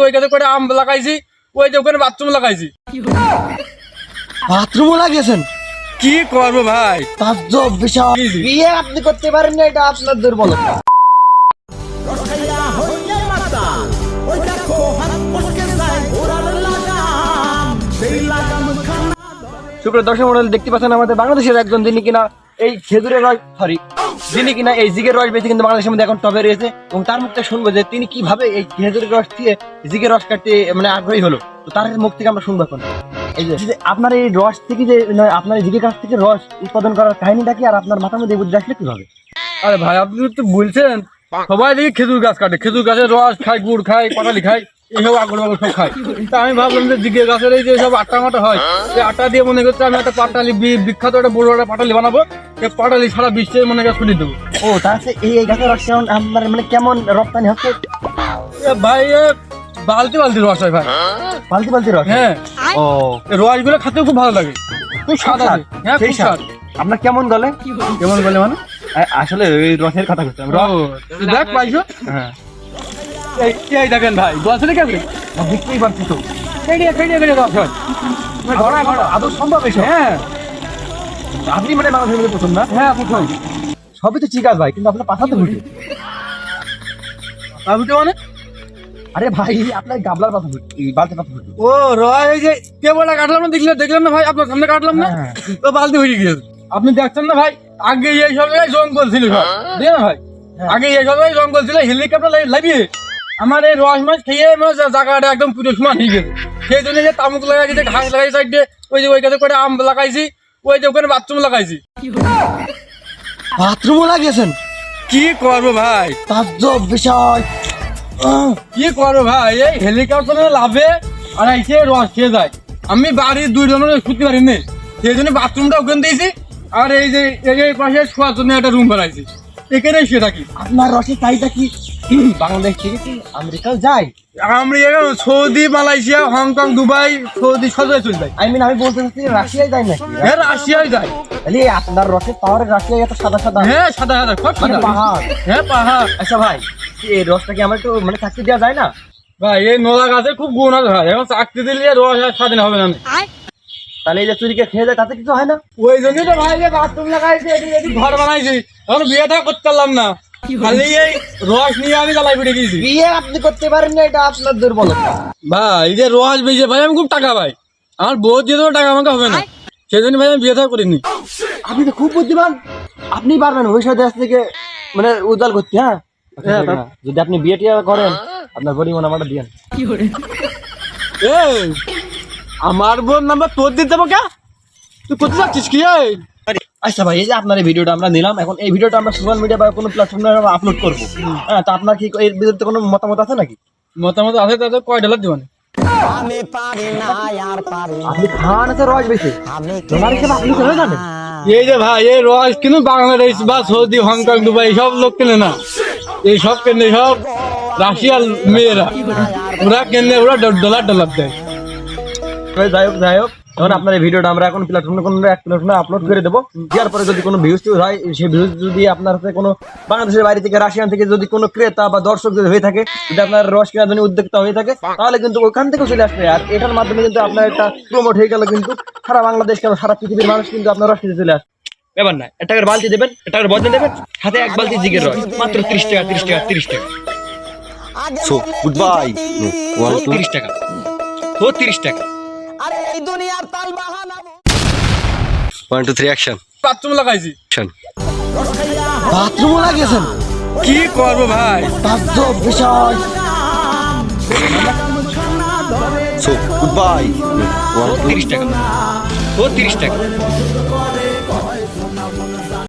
ওই গাছে করে আম লাগাইছি, ওই যে ওখানে বাথরুম লাগাইছি। বাথরুমও লাগিয়েছেন? কি করবো ভাই, তাজ্জব বিষয়। বিয়ে আপনি করতে পারেন না, এটা আপনার দুর্বলতা। সুপ্রিয় দর্শক মণ্ডলী, দেখতে পাচ্ছেন আমাদের বাংলাদেশের একজন যিনি কিনা এই খেজুরের রস যিনি কিনা এই জিগের রস বেশি কিন্তু বাংলাদেশের মধ্যে এখন টপে রয়েছে, এবং তার মুখ থেকে শুনবো যে তিনি কিভাবে এই খেজুরের রস দিয়ে জিগের রস কাটতে মানে আগ্রহী হলো। তো তার মুখ থেকে আমরা শুনবো এখন। এই যে আপনার এই রস থেকে যে আপনার এই জিগের গাছ থেকে রস উৎপাদন করার কাহিনীটা কি, আর আপনার মাথার মধ্যে বুদ্ধি আসলে কিভাবে? আরে ভাই আপনি তো বলছেন সবাই দেখি খেজুর গাছ কাটে, খেজুর গাছের রস খায়, গুড় খায়, পাটালি খায়, এইসব আগল বাগল সব খায়। তা আমি ভাবলাম যে জিগে গাছের এই যে সব আটা মাটা হয়, এই আটা দিয়ে মনে করছে আমি একটা পাটালি বিখ্যাত একটা বড় একটা পাটালি বানাবো, এই পাটালি সারা বিশ্বে মনে করে ছড়িয়ে দেবো। ও তাহলে এই গাছের রস কেমন আপনার মানে কেমন রপ্তানি হচ্ছে? ভাই বালতি বালতি রস হয় ভাই, বালতি বালতি রস? হ্যাঁ। ও রস গুলো খেতেও খুব ভালো লাগে, খুব স্বাদ আছে। হ্যাঁ খুব স্বাদ। আপনার কেমন গলে? কেমন বলে মানে? আসলে ওই রসের কথা বলছি আমরা। দেখ পাইছো? হ্যাঁ এই দেখেন ভাই রসের কেমন দেখতেই পাচ্ছি তো। খেয়ে রস হয় ঘোড়া ঘোড়া আদৌ সম্ভব এসব? হ্যাঁ আপনি মানে বাংলাদেশের মধ্যে প্রথম না? হ্যাঁ প্রথম। সবই তো ঠিক আছে ভাই, কিন্তু আপনার পাশা তো ঘুরছে। মানে আরে ভাই আপনার গাবলার পাতা ঘুরছে, বালতি পাতা ঘুরছে। ও রয় এই যে কেবল কাটলাম না, দেখলাম না ভাই আপনার সামনে কাটলাম না, তো বালতি হয়ে গিয়েছে। আপনি দেখছেন না ভাই, আগে এই সব জঙ্গল ছিল সব, বুঝলেন না ভাই? আগে এই সব জঙ্গল ছিল, হেলিকপ্টার লাগিয়ে আমার এই রস মাছ খেয়ে জায়গাটা একদম পুরো সমান হয়ে গেছে। সেই জন্য যে তামুক লাগাইছে, ঘাস লাগাইছে সাইডে, ওই যে ওই গাছে করে আম লাগাইছি, ওই যে ওখানে বাথরুম লাগাইছি। বাথরুমও লাগিয়েছেন? কি করবো ভাই, তাজ্জব বিষয়। কি করবো ভাই, এই হেলিকপ্টারে লাভে আর এসে রস খেয়ে যায়। আমি বাড়ির 2 জনের শুতে পারি নে, সেই জন্য বাথরুমটা ওখানে দিয়েছি, আর এই যে এই পাশে শোয়ার জন্য একটা রুম বানাইছি, এখানেই শুয়ে থাকি। আপনার রসের চাহিদা কি বাংলাদেশ থেকে কি আমেরিকাও যায়? আমরা এখন Saudi, Malaysia, Hong Kong, Dubai, Saudi সব জায়গায় চলে যাই। আমি বলতে চাচ্ছি রাশিয়ায় যায় নাকি? হ্যাঁ রাশিয়ায় যায়। তাহলে আপনার রসের পাওয়ারে রাশিয়ায় এত সাদা সাদা? হ্যাঁ সাদা সাদা সব সাদা পাহাড়। হ্যাঁ পাহাড়। আচ্ছা ভাই, এই রসটা কি আমার একটু মানে চাকরি দেওয়া যায় না? ভাই এই নোলা গাছে খুব গুণ আছে ভাই, এখন চাকরি দিলে রস আর স্বাধীন হবে না। তাহলে এই যে চুরিকে খেয়ে যায় তাতে কিছু হয় না? ওই জন্যই তো ভাই যে বাথরুম লাগাইছি, এটি ঘর বানাইছি, এখন বিয়েটা করতে পারলাম না, খালি এই রস নিয়ে আমি জ্বালাই পেটে গেছি। বিয়ে আপনি করতে পারেন না, এটা আপনার দুর্বলতা। ভাই এই যে রস বেজে ভাই আমি খুব টাকা ভাই, আমার বউ দিয়ে দেবো, টাকা আমাকে হবে না, সেই জন্য ভাই আমি বিয়ে থাকা করিনি। আপনি তো খুব বুদ্ধিমান, আপনি পারবেন ভবিষ্যৎ দেশ থেকে মানে উজ্জ্বল করতে। হ্যাঁ যদি আপনি বিয়ে টিয়া করেন, আপনার পরিমাণ আমারটা দিয়েন। এই আমার বোন নাম্বার তোর দিতে যাবো কে? তুই কোথায় যাচ্ছিস কি? আচ্ছা ভাই, এই যে আপনার এই ভিডিওটা আমরা নিলাম, এখন এই ভিডিওটা আমরা সোশ্যাল মিডিয়া বা কোনো প্ল্যাটফর্মে আপলোড করবো। হ্যাঁ, তো আপনার কি এর বিরুদ্ধে কোনো মতামত আছে নাকি? মতামত আছে, তাদের কয় ডলার দিবেন? আপনি খান আছে রস বেশি, তোমার হিসেবে আপনি কেন জানেন? এই যে ভাই এই রস কিন্তু বাংলাদেশ বা সৌদি, হংকং, দুবাই সব লোক কেনে না, এই সব কেনে সব রাশিয়ার মেয়েরা, ওরা কেনে, ওরা ডলার দেয়। যাই হোক এখন আপনার এই ভিডিওটা আমরা এখন প্ল্যাটফর্মে কোনো এক প্ল্যাটফর্মে আপলোড করে দেবো। দেওয়ার পরে যদি কোনো ভিউজ হয়, সেই ভিউজ যদি আপনার হাতে কোনো বাংলাদেশের বাইরে থেকে, রাশিয়ান থেকে যদি কোনো ক্রেতা বা দর্শক যদি হয়ে থাকে, যদি আপনার রস কেনার জন্য উদ্যোক্তা হয়ে থাকে, তাহলে কিন্তু ওখান থেকেও চলে আসবে। আর এটার মাধ্যমে কিন্তু আপনার একটা প্রমোট হয়ে গেল, কিন্তু সারা বাংলাদেশ কেন সারা পৃথিবীর মানুষ কিন্তু আপনার রস খেতে চলে আসবে। ব্যাপার না, 1 টাকার বালতি দেবেন, 1 টাকার বদলে দেবেন, সাথে 1 বালতি জিগের রস, মাত্র 30 টাকা 30 টাকা 30 টাকা। So good bye. 30 টাকা, 30 টাকা। আরে এই দুনিয়ার তাল বাহানা 1 2 3 অ্যাকশন। বাথরুম লাগাইছি। বাথরুমও লাগিয়েছেন? কি করবো ভাই, তাজ্জব বিষয়। So good bye. 30 টাকা, 30 টাকা।